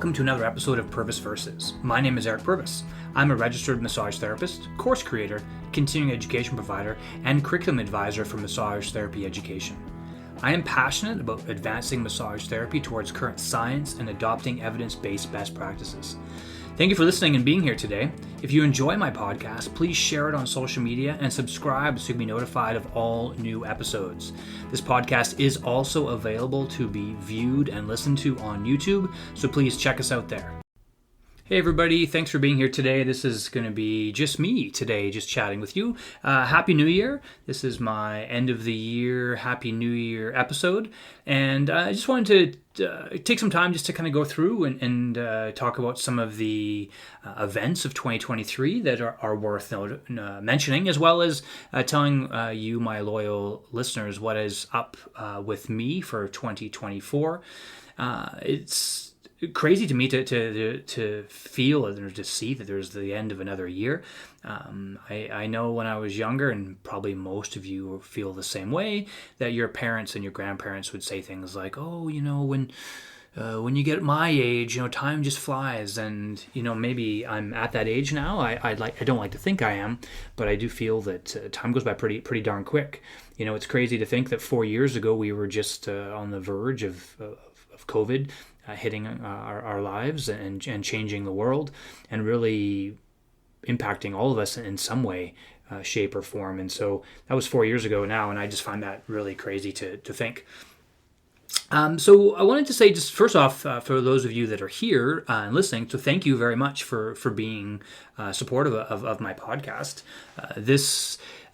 welcome to another episode of Purvis Versus. My name is Eric Purvis. I'm a registered massage therapist, course creator, continuing education provider, and curriculum advisor for massage therapy education. I am passionate about advancing massage therapy towards current science and adopting evidence-based best practices. Thank you for listening and being here today. If you enjoy my podcast, please share it on social media and subscribe so you can be notified of all new episodes. This podcast is also available to be viewed and listened to on YouTube, so please check us out there. Hey everybody, thanks for being here today. This is going to be just me today, just chatting with you. Happy New Year. This is my end of the year Happy New Year episode. And I just wanted to take some time just to kind of go through and talk about some of the events of 2023 that are worth mentioning, as well as telling you, my loyal listeners, what is up with me for 2024. It's crazy to me to feel or to see that there's the end of another year. I know when I was younger, and probably most of you feel the same way, that your parents and your grandparents would say things like, "Oh, when you get my age, time just flies." And maybe I'm at that age now. I don't like to think I am, but I do feel that time goes by pretty darn quick. It's crazy to think that 4 years ago we were just on the verge of COVID hitting our lives and changing the world and really impacting all of us in some way, shape or form. And so that was 4 years ago now, and I just find that really crazy to think. So I wanted to say, just first off, for those of you that are here and listening, so thank you very much for being supportive of my podcast.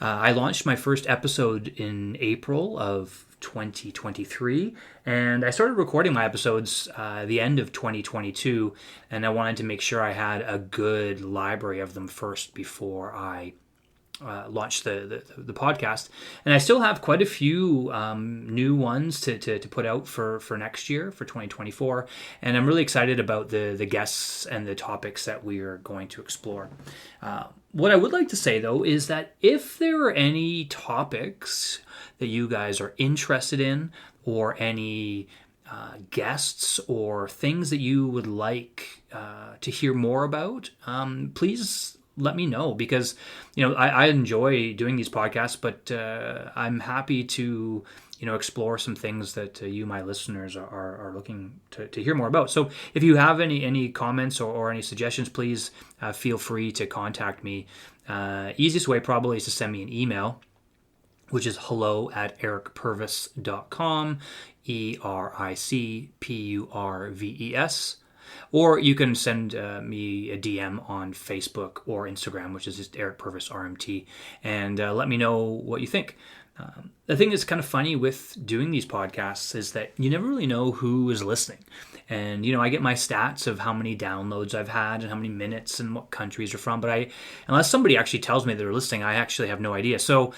I launched my first episode in April of 2023, and I started recording my episodes the end of 2022, and I wanted to make sure I had a good library of them first before I launched the podcast. And I still have quite a few new ones to put out for next year, for 2024, and I'm really excited about the guests and the topics that we are going to explore. What I would like to say, though, is that if there are any topics that you guys are interested in, or any guests or things that you would like to hear more about, please let me know, because I enjoy doing these podcasts, but I'm happy to explore some things that you, my listeners, are looking to hear more about. So if you have any comments or any suggestions, please feel free to contact me. Easiest way probably is to send me an email, which is hello@ericpurvis.com, ERICPURVES. Or you can send me a DM on Facebook or Instagram, which is just Eric Purvis RMT, and let me know what you think. The thing that's kind of funny with doing these podcasts is that you never really know who is listening. And, I get my stats of how many downloads I've had and how many minutes and what countries are from. But unless somebody actually tells me they're listening, I actually have no idea. So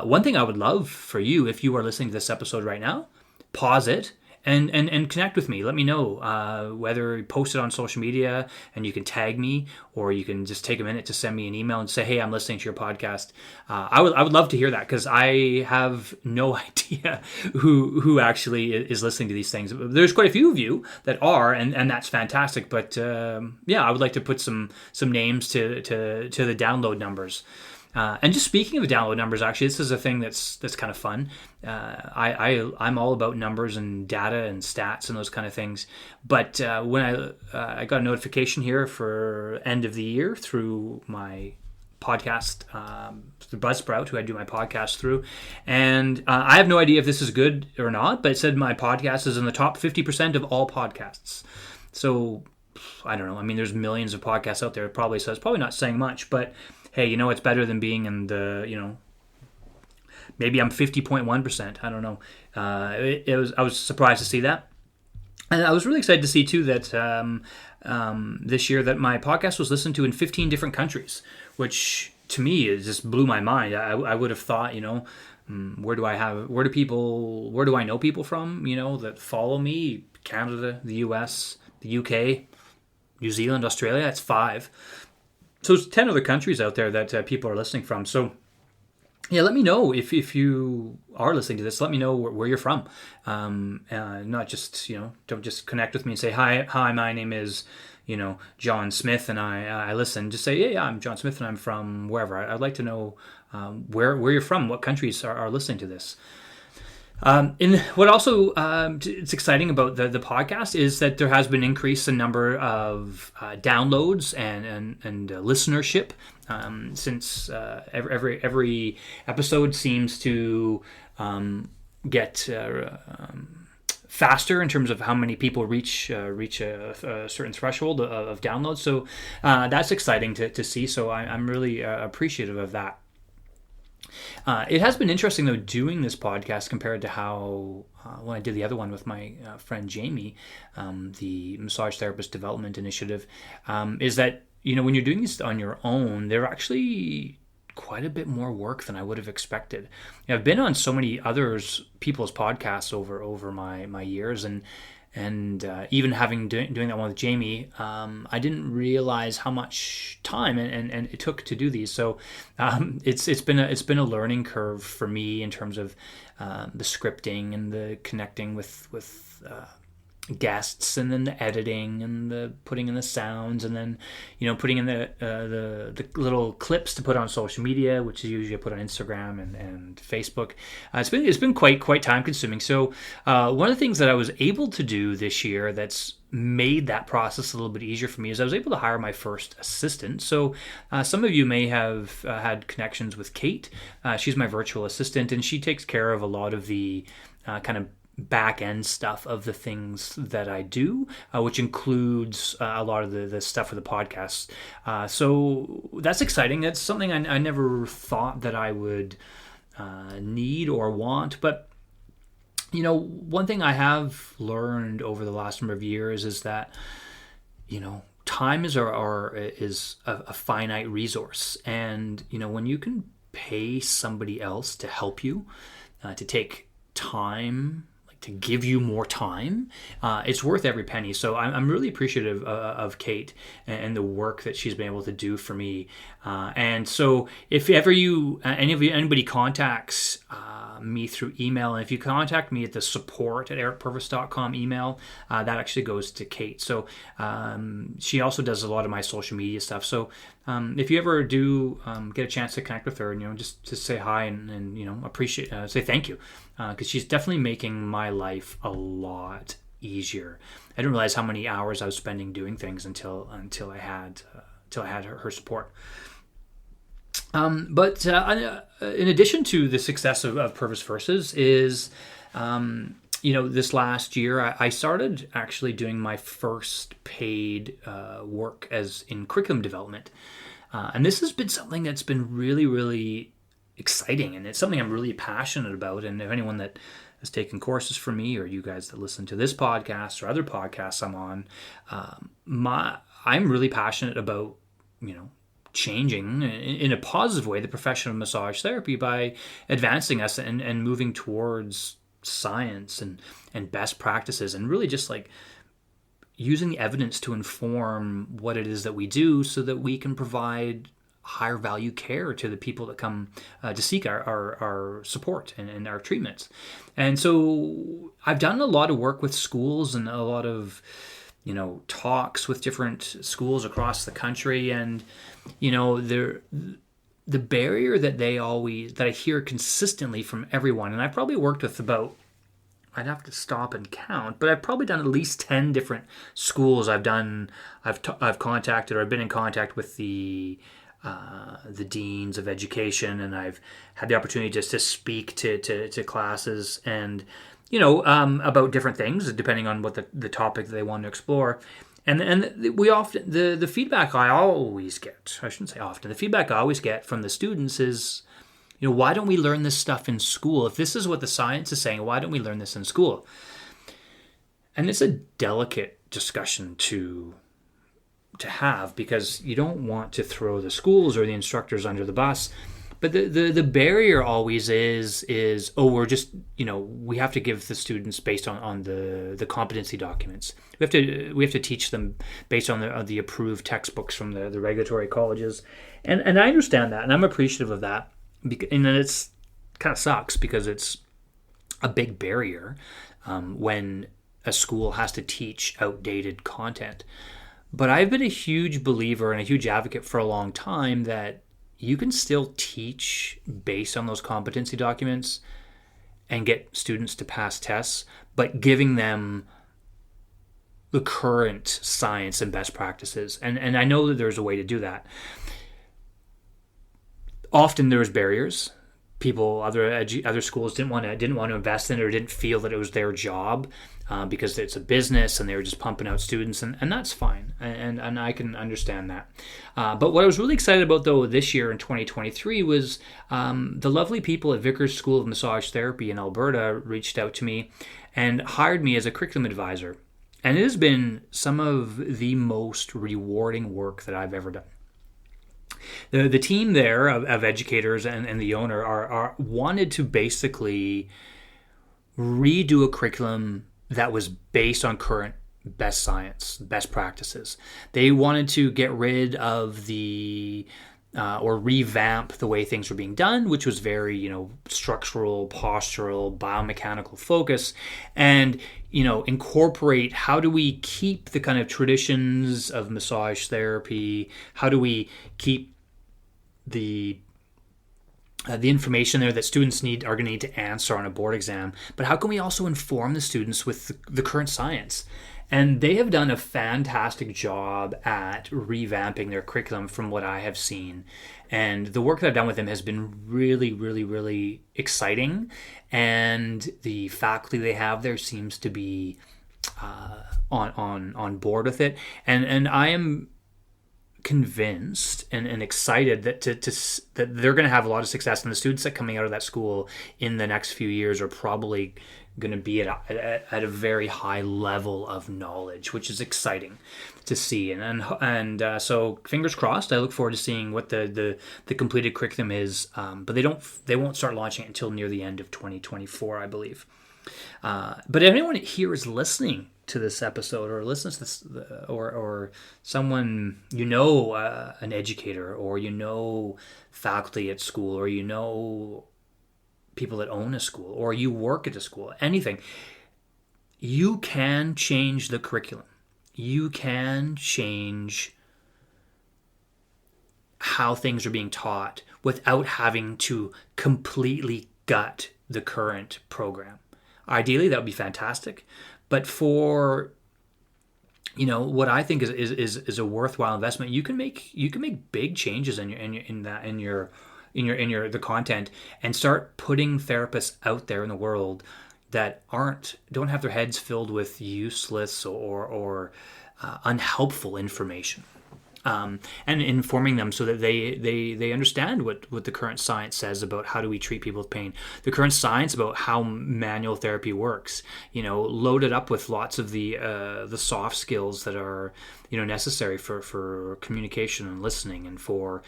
one thing I would love for you, if you are listening to this episode right now, pause it and connect with me. Let me know whether you post it on social media and you can tag me, or you can just take a minute to send me an email and say, "Hey, I'm listening to your podcast." I would love to hear that, because I have no idea who actually is listening to these things. There's quite a few of you that are, and that's fantastic. But I would like to put some names to the download numbers. And just speaking of download numbers, actually, this is a thing that's kind of fun. I'm all about numbers and data and stats and those kind of things. But when I got a notification here for end of the year through my podcast, the Buzzsprout, who I do my podcast through, and I have no idea if this is good or not, but it said my podcast is in the top 50% of all podcasts. So I don't know. I mean, there's millions of podcasts out there. It probably says, probably not saying much, but hey, it's better than being in the, maybe I'm 50.1%. I don't know. I was surprised to see that. And I was really excited to see, too, that this year that my podcast was listened to in 15 different countries, which to me just blew my mind. I would have thought, where do I know people from, that follow me? Canada, the US, the UK, New Zealand, Australia. That's 5. So there's 10 other countries out there that people are listening from. So yeah, let me know if you are listening to this. Let me know where you're from. Not just, don't just connect with me and say, hi, my name is, John Smith, and I listen. Just say, yeah, I'm John Smith, and I'm from wherever. I'd like to know where you're from, what countries are listening to this. And what also it's exciting about the podcast is that there has been an increase in number of downloads and listenership since every episode seems to get faster in terms of how many people reach a certain threshold of downloads. So that's exciting to see. So I'm really appreciative of that. It has been interesting, though, doing this podcast compared to how when I did the other one with my friend Jamie, the Massage Therapist Development Initiative, is that, when you're doing this on your own, they're actually quite a bit more work than I would have expected. I've been on so many people's podcasts over my years, and even having doing that one with Jamie, I didn't realize how much time and it took to do these. So it's been a learning curve for me in terms of the scripting and the connecting with guests, and then the editing and the putting in the sounds, and then putting in the little clips to put on social media, which is usually I put on Instagram and Facebook. It's been quite time consuming. So one of the things that I was able to do this year that's made that process a little bit easier for me is I was able to hire my first assistant. So some of you may have had connections with Kate. She's my virtual assistant, and she takes care of a lot of the kind of back end stuff of the things that I do, which includes a lot of the stuff for the podcast. So that's exciting. That's something I never thought that I would need or want. But one thing I have learned over the last number of years is that time is a finite resource, and when you can pay somebody else to help you, to take time, to give you more time, it's worth every penny. So I'm really appreciative of Kate and the work that she's been able to do for me. And so if ever anybody contacts me through email, and if you contact me at the support@ericpurvis.com email, that actually goes to Kate. So she also does a lot of my social media stuff. So if you ever do get a chance to connect with her, and just to say hi and appreciate, say thank you, because she's definitely making my life a lot easier. I didn't realize how many hours I was spending doing things until I had her support. But in addition to the success of Purvis Versus is, this last year I started actually doing my first paid work as in curriculum development. And this has been something that's been really, really exciting, and it's something I'm really passionate about. And if anyone that has taken courses from me, or you guys that listen to this podcast or other podcasts I'm on, I'm really passionate about, changing in a positive way the profession of massage therapy by advancing us and moving towards science and best practices, and really just like using the evidence to inform what it is that we do so that we can provide higher value care to the people that come to seek our support and our treatments. And so I've done a lot of work with schools and a lot of talks with different schools across the country, and the barrier that I hear consistently from everyone, and I've probably worked with about, I'd have to stop and count, but I've probably done at least 10 different schools. I've contacted, or I've been in contact with the deans of education, and I've had the opportunity just to speak to classes and about different things depending on what the topic that they want to explore. And we often, the feedback I always get, I shouldn't say often, the feedback I always get from the students is, why don't we learn this stuff in school? If this is what the science is saying, why don't we learn this in school? And it's a delicate discussion to have, because you don't want to throw the schools or the instructors under the bus. But the barrier always is we're just, we have to give the students based on the competency documents. We have to teach them based on the approved textbooks from the regulatory colleges. And I understand that, and I'm appreciative of that. And then it's kind of sucks because it's a big barrier when a school has to teach outdated content. But I've been a huge believer and a huge advocate for a long time that you can still teach based on those competency documents and get students to pass tests, but giving them the current science and best practices. And I know that there's a way to do that. Often there's barriers. People, other schools didn't want to invest in it or didn't feel that it was their job because it's a business and they were just pumping out students, and that's fine, and I can understand that. But what I was really excited about though this year in 2023 was the lovely people at Vickers School of Massage Therapy in Alberta reached out to me and hired me as a curriculum advisor, and it has been some of the most rewarding work that I've ever done. The team there of educators and the owner are wanted to basically redo a curriculum that was based on current best science, best practices. They wanted to get rid of or revamp the way things were being done, which was very, structural, postural, biomechanical focus, and, incorporate how do we keep the kind of traditions of massage therapy? How do we keep the information there that students are going to need to answer on a board exam, but how can we also inform the students with the current science? And they have done a fantastic job at revamping their curriculum from what I have seen. And the work that I've done with them has been really, really, really exciting. And the faculty they have there seems to be on board with it. And I am convinced and excited that that they're going to have a lot of success, and the students that are coming out of that school in the next few years are probably going to be at a very high level of knowledge, which is exciting to see. And so fingers crossed. I look forward to seeing what the completed curriculum is. But they won't start launching it until near the end of 2024, I believe. But if anyone here is listening to this episode or listens to this, or someone an educator, or faculty at school, or people that own a school, or you work at a school, anything, you can change the curriculum. You can change how things are being taught without having to completely gut the current program. Ideally, that would be fantastic. But for what I think is a worthwhile investment, you can make big changes in the content and start putting therapists out there in the world that don't have their heads filled with useless or unhelpful information. And informing them so that they understand what the current science says about how do we treat people with pain, the current science about how manual therapy works, loaded up with lots of the soft skills that are necessary for communication and listening, and for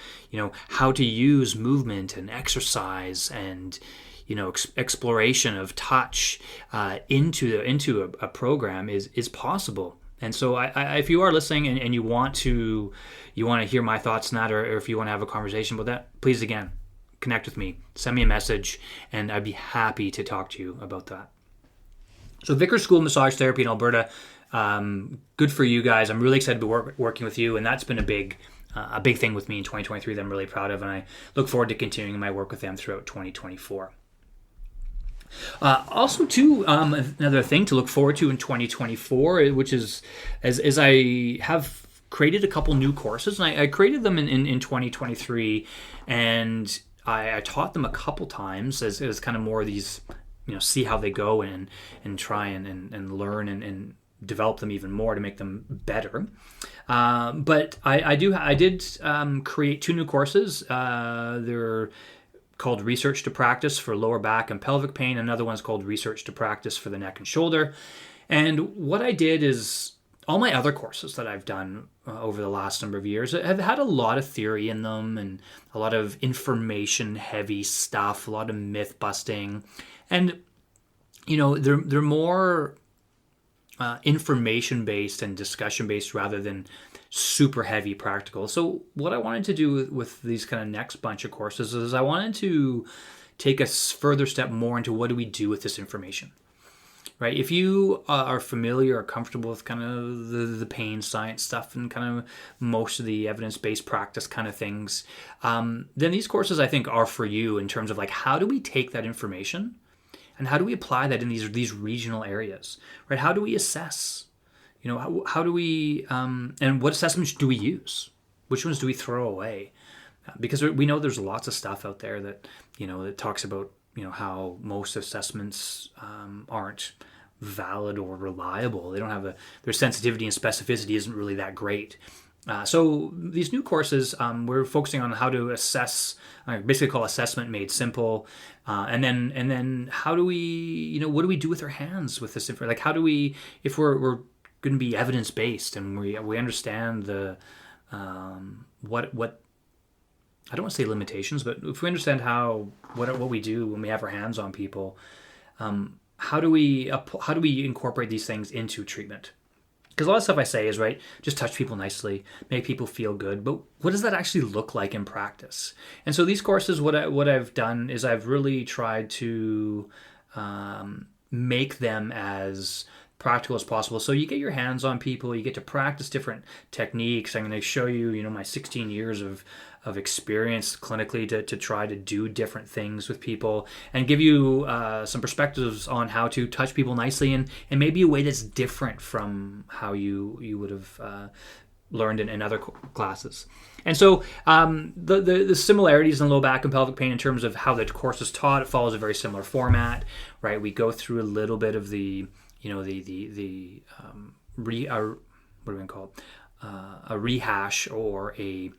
how to use movement and exercise and exploration of touch into a program is possible. And so if you are listening and you want to hear my thoughts on that, or if you want to have a conversation about that, please, again, connect with me. Send me a message, and I'd be happy to talk to you about that. So Vickers School of Massage Therapy in Alberta, good for you guys. I'm really excited to be working with you, and that's been a big thing with me in 2023 that I'm really proud of, and I look forward to continuing my work with them throughout 2024. Also, too, another thing to look forward to in 2024, which is as I have created a couple new courses, and I created them in 2023, and I taught them a couple times as kind of more of these, see how they go and try and learn and develop them even more to make them better. But I did create two new courses. They're called Research to Practice for lower back and pelvic pain. Another one's called Research to Practice for the neck and shoulder. And what I did is all my other courses that I've done over the last number of years have had a lot of theory in them and a lot of information heavy stuff, a lot of myth busting. And, they're more information based and discussion based rather than super heavy practical. So what I wanted to do with these kind of next bunch of courses is I wanted to take a further step more into what do we do with this information. Right, if you are familiar or comfortable with kind of the pain science stuff and kind of most of the evidence-based practice kind of things, then these courses I think are for you in terms of like how do we take that information and how do we apply that in these regional areas, right? How do we assess? You know, how do we and what assessments do we use? Which ones do we throw away? Because we know there's lots of stuff out there that that talks about how most assessments aren't valid or reliable. They don't have their sensitivity and specificity isn't really that great. So these new courses, we're focusing on how to assess, basically call assessment made simple, and then how do we, what do we do with our hands with this information? Like how do we, if we're going to be evidence based and we understand the what I don't want to say limitations, but if we understand what we do when we have our hands on people, how do we incorporate these things into treatment? Because a lot of stuff I say is right, just touch people nicely, make people feel good, but what does that actually look like in practice? And so these courses, what I've done is I've really tried to make them as practical as possible. So you get your hands on people, you get to practice different techniques. I'm going to show you, my 16 years of experience clinically to try to do different things with people and give you some perspectives on how to touch people nicely and maybe a way that's different from how you would have learned in other classes. And so the similarities in low back and pelvic pain in terms of how the course is taught, it follows a very similar format, right? We go through a little bit of the what do we call it? A rehash or a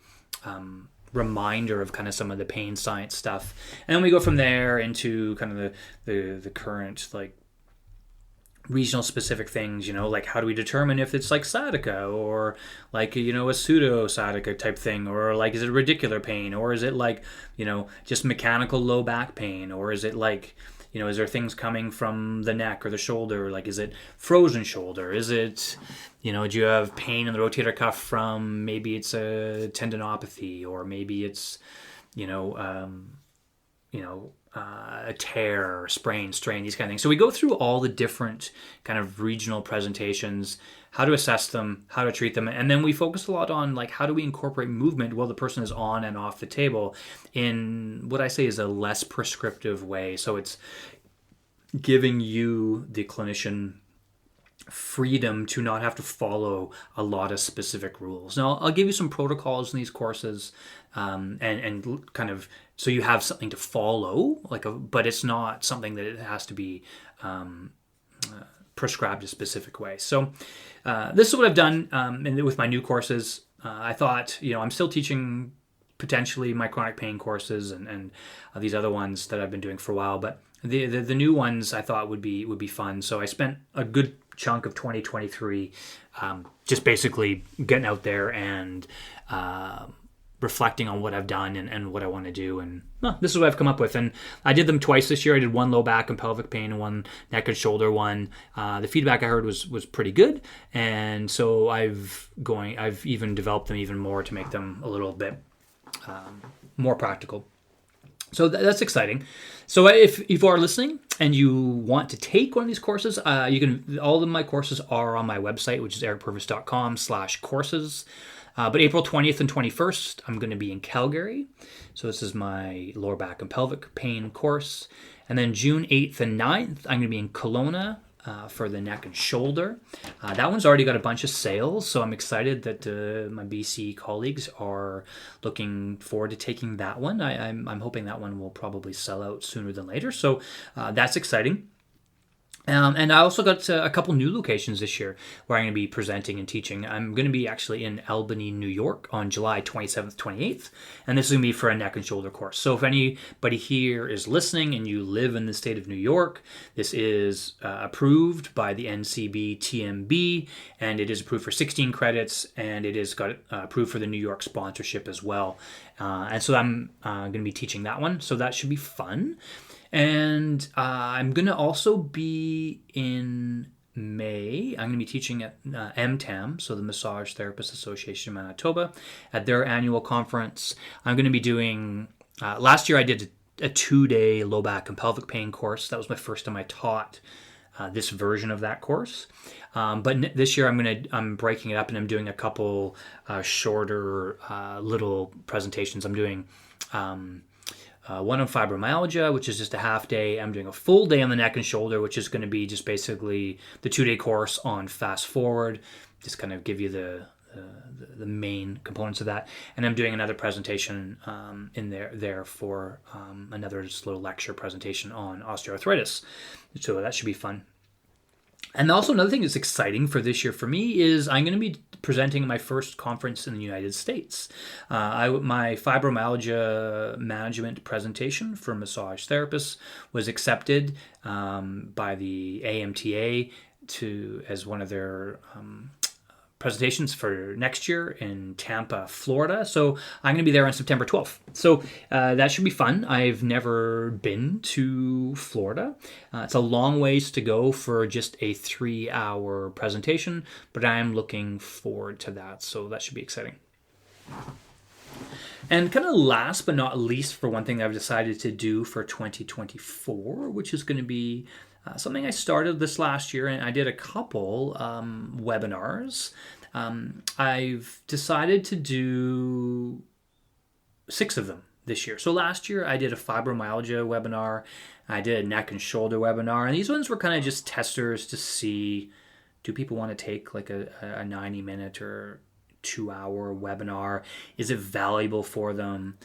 reminder of kind of some of the pain science stuff, and then we go from there into kind of the current like regional specific things, like how do we determine if it's like sciatica or like a pseudo sciatica type thing, or like is it radicular pain, or is it like just mechanical low back pain, or is it like is there things coming from the neck or the shoulder? Like, is it frozen shoulder? Is it, do you have pain in the rotator cuff from maybe it's a tendinopathy, or maybe it's, a tear, or sprain, strain, these kind of things. So we go through all the different kind of regional presentations, how to assess them, how to treat them, and then we focus a lot on like how do we incorporate movement while the person is on and off the table in what I say is a less prescriptive way. So it's giving you, the clinician, freedom to not have to follow a lot of specific rules. Now, I'll give you some protocols in these courses, and kind of so you have something to follow, but it's not something that it has to be prescribed a specific way. So this is what I've done with my new courses. I thought, I'm still teaching potentially my chronic pain courses and these other ones that I've been doing for a while, but the new ones I thought would be fun. So I spent a good chunk of 2023 just basically getting out there and reflecting on what I've done and what I want to do, and this is what I've come up with. And I did them twice this year. I did one low back and pelvic pain and one neck and shoulder one. The feedback I heard was pretty good, and so I've even developed them even more to make them a little bit more practical. So that's exciting. So if you are listening and you want to take one of these courses, you can. All of my courses are on my website, which is ericpurvis.com/courses. But April 20th and 21st, I'm going to be in Calgary. So this is my lower back and pelvic pain course. And then June 8th and 9th, I'm going to be in Kelowna for the neck and shoulder. That one's already got a bunch of sales, so I'm excited that my BC colleagues are looking forward to taking that one. I'm hoping that one will probably sell out sooner than later. So that's exciting. And I also got a couple new locations this year where I'm going to be presenting and teaching. I'm going to be actually in Albany, New York on July 27th, 28th. And this is going to be for a neck and shoulder course. So if anybody here is listening and you live in the state of New York, this is approved by the NCB TMB, and it is approved for 16 credits, and it is got approved for the New York sponsorship as well. And so I'm going to be teaching that one. So that should be fun. And I'm going to also be in May, I'm going to be teaching at MTAM, so the Massage Therapist Association of Manitoba, at their annual conference. I'm going to be doing, last year I did a 2-day low back and pelvic pain course. That was my first time I taught this version of that course. But this year I'm breaking it up, and I'm doing a couple shorter little presentations. I'm doing one on fibromyalgia, which is just a half day. I'm doing a full day on the neck and shoulder, which is going to be just basically the 2-day course on fast forward, just kind of give you the main components of that. And I'm doing another presentation in there for another just little lecture presentation on osteoarthritis. So that should be fun. And also another thing that's exciting for this year for me is I'm going to be presenting my first conference in the United States. My fibromyalgia management presentation for massage therapists was accepted by the AMTA as one of their presentations for next year in Tampa, Florida. So I'm going to be there on September 12th. So that should be fun. I've never been to Florida. It's a long ways to go for just a 3-hour presentation, but I'm looking forward to that. So that should be exciting. And kind of last but not least, for one thing I've decided to do for 2024, which is going to be something I started this last year, and I did a couple webinars. I've decided to do 6 of them this year. So last year I did a fibromyalgia webinar, I did a neck and shoulder webinar, and these ones were kind of just testers to see, do people want to take like a 90-minute or 2-hour webinar? Is it valuable for them?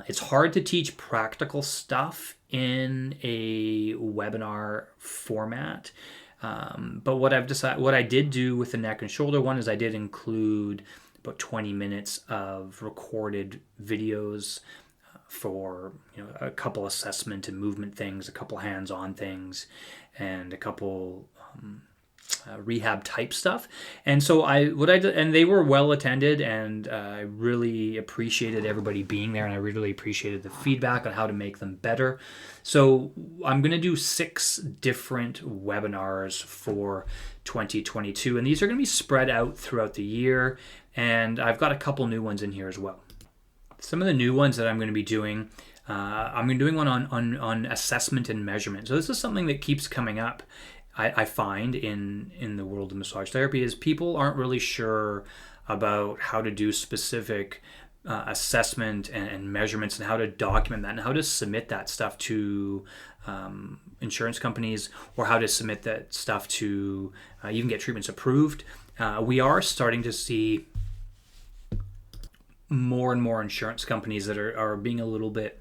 It's hard to teach practical stuff in a webinar format. But what I did do with the neck and shoulder one is I did include about 20 minutes of recorded videos for a couple assessment and movement things, a couple hands-on things, and a couple rehab type stuff. And so and they were well attended, and I really appreciated everybody being there, and I really appreciated the feedback on how to make them better. So I'm going to do 6 different webinars for 2022, and these are going to be spread out throughout the year, and I've got a couple new ones in here as well. Some of the new ones that I'm going to be doing, I'm going to be doing one on assessment and measurement. So this is something that keeps coming up. I find in the world of massage therapy is people aren't really sure about how to do specific assessment and measurements, and how to document that, and how to submit that stuff to insurance companies, or how to submit that stuff to even get treatments approved. We are starting to see more and more insurance companies that are being a little bit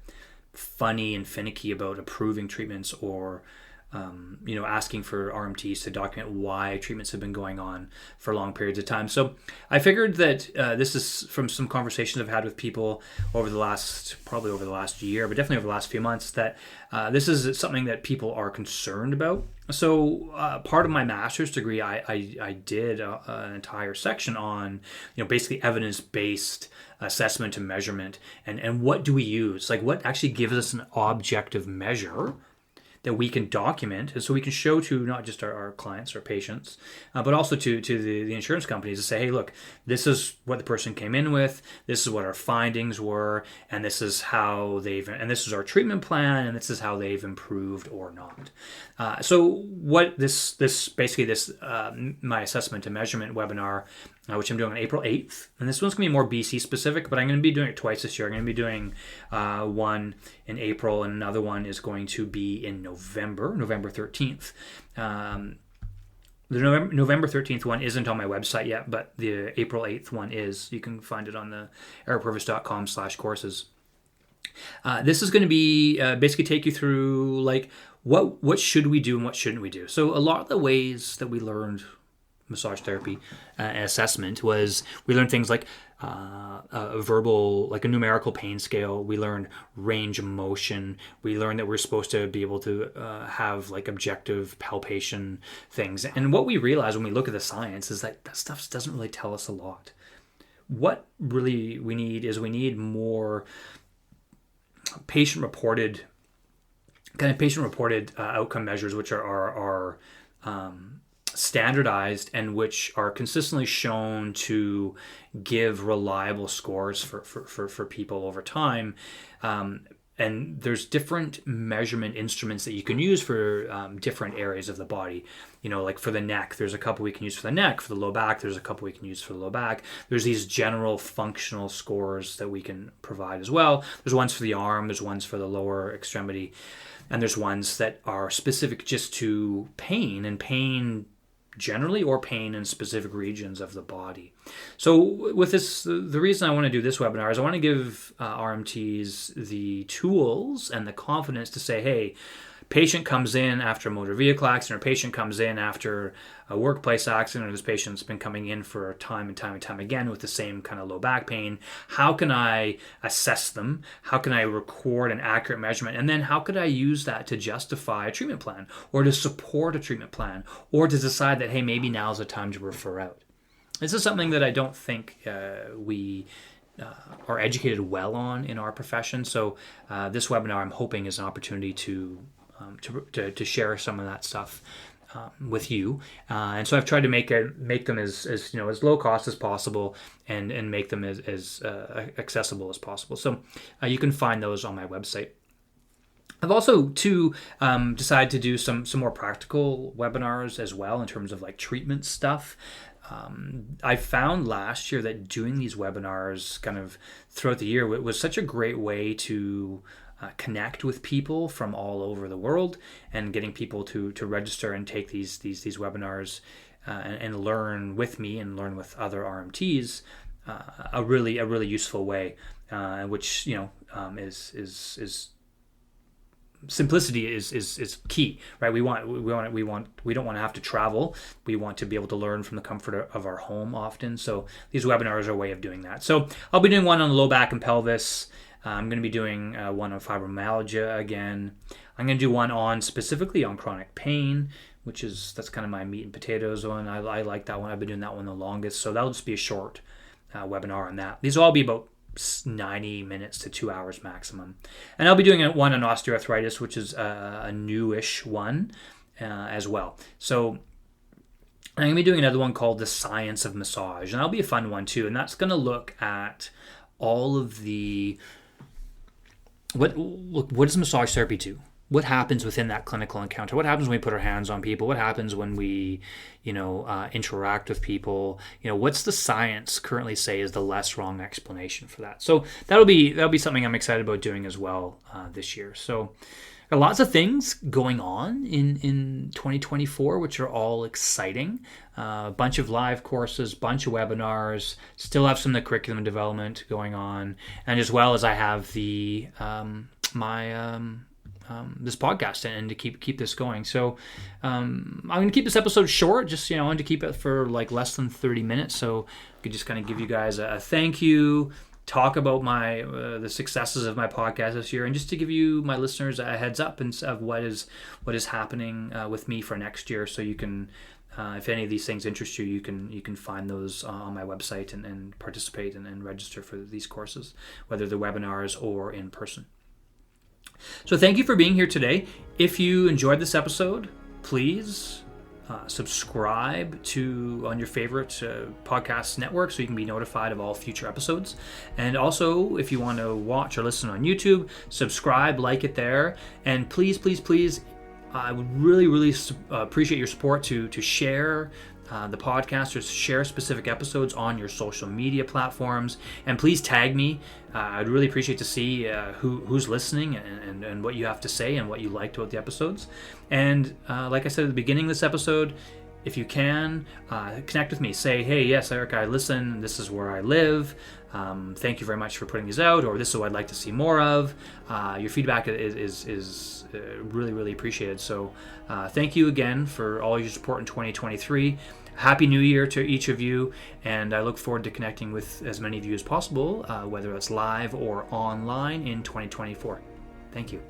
funny and finicky about approving treatments, or asking for RMTs to document why treatments have been going on for long periods of time. So I figured that this is from some conversations I've had with people over the last year, but definitely over the last few months, that this is something that people are concerned about. So part of my master's degree, I did an entire section on, basically evidence-based assessment and measurement, and what do we use? Like, what actually gives us an objective measure that we can document, and so we can show to not just our clients or patients, but also to the insurance companies to say, hey, look, this is what the person came in with, this is what our findings were, and this is how this is our treatment plan, and this is how they've improved or not. So what this my assessment and measurement webinar, which I'm doing on April 8th. And this one's going to be more BC specific, but I'm going to be doing it twice this year. I'm going to be doing one in April, and another one is going to be in November 13th. The November 13th one isn't on my website yet, but the April 8th one is. You can find it on the ericpurvis.com/courses. This is going to be basically take you through like what should we do and what shouldn't we do. So a lot of the ways that we learned massage therapy assessment was we learned things like a verbal, like a numerical pain scale. We learned range of motion. We learned that we're supposed to be able to have like objective palpation things. And what we realize when we look at the science is that stuff doesn't really tell us a lot. What really we need more patient-reported outcome measures, which are standardized and which are consistently shown to give reliable scores for people over time. And there's different measurement instruments that you can use for different areas of the body. Like for the neck, there's a couple we can use for the neck. For the low back, there's a couple we can use for the low back. There's these general functional scores that we can provide as well. There's ones for the arm, there's ones for the lower extremity, and there's ones that are specific just to pain, and pain generally, or pain in specific regions of the body. So with this, the reason I want to do this webinar is I want to give RMTs the tools and the confidence to say, hey, patient comes in after a motor vehicle accident, or patient comes in after a workplace accident, or this patient's been coming in for time and time and time again with the same kind of low back pain. How can I assess them? How can I record an accurate measurement? And then how could I use that to justify a treatment plan, or to support a treatment plan, or to decide that, hey, maybe now's the time to refer out? This is something that I don't think we are educated well on in our profession. So this webinar, I'm hoping, is an opportunity to share some of that stuff with you, and so I've tried to make them as low cost as possible, and make them as accessible as possible. So you can find those on my website. I've also decided to do some more practical webinars as well in terms of like treatment stuff. I found last year that doing these webinars kind of throughout the year was such a great way to connect with people from all over the world, and getting people to register and take these webinars and learn with me and learn with other RMTs a really useful way, which is simplicity is key, right? We don't want to have to travel. We want to be able to learn from the comfort of our home often. So these webinars are a way of doing that. So I'll be doing one on the low back and pelvis. I'm going to be doing one on fibromyalgia again. I'm going to do one specifically on chronic pain, that's kind of my meat and potatoes one. I like that one. I've been doing that one the longest. So that'll just be a short webinar on that. These will all be about 90 minutes to 2 hours maximum. And I'll be doing one on osteoarthritis, which is a newish one as well. So I'm going to be doing another one called The Science of Massage, and that'll be a fun one too. And that's going to look at all of the what does massage therapy do? What happens within that clinical encounter? What happens when we put our hands on people? What happens when we, interact with people? What's the science currently say is the less wrong explanation for that? So that'll be something I'm excited about doing as well this year. So lots of things going on in 2024, which are all exciting. A bunch of live courses, bunch of webinars, still have some of the curriculum development going on, and as well as I have the this podcast and to keep this going. So I'm going to keep this episode short. Just I wanted to keep it for like less than 30 minutes, so I could just kind of give you guys a thank you, talk about my the successes of my podcast this year, and just to give you, my listeners, a heads up of what is happening with me for next year. So you can, if any of these things interest you, you can find those on my website and participate and register for these courses, whether they're webinars or in person. So thank you for being here today. If you enjoyed this episode, please subscribe on your favorite podcast network so you can be notified of all future episodes. And also, if you want to watch or listen on YouTube, subscribe, like it there. And please, I would really appreciate your support to share the podcast, or share specific episodes on your social media platforms. And please tag me. I'd really appreciate to see who's listening and what you have to say and what you liked about the episodes. And like I said at the beginning of this episode, if you can, connect with me. Say, hey, yes, Eric, I listen. This is where I live. Thank you very much for putting these out, or this is what I'd like to see more of. Your feedback is really appreciated. So thank you again for all your support in 2023. Happy New Year to each of you, and I look forward to connecting with as many of you as possible, whether it's live or online in 2024. Thank you.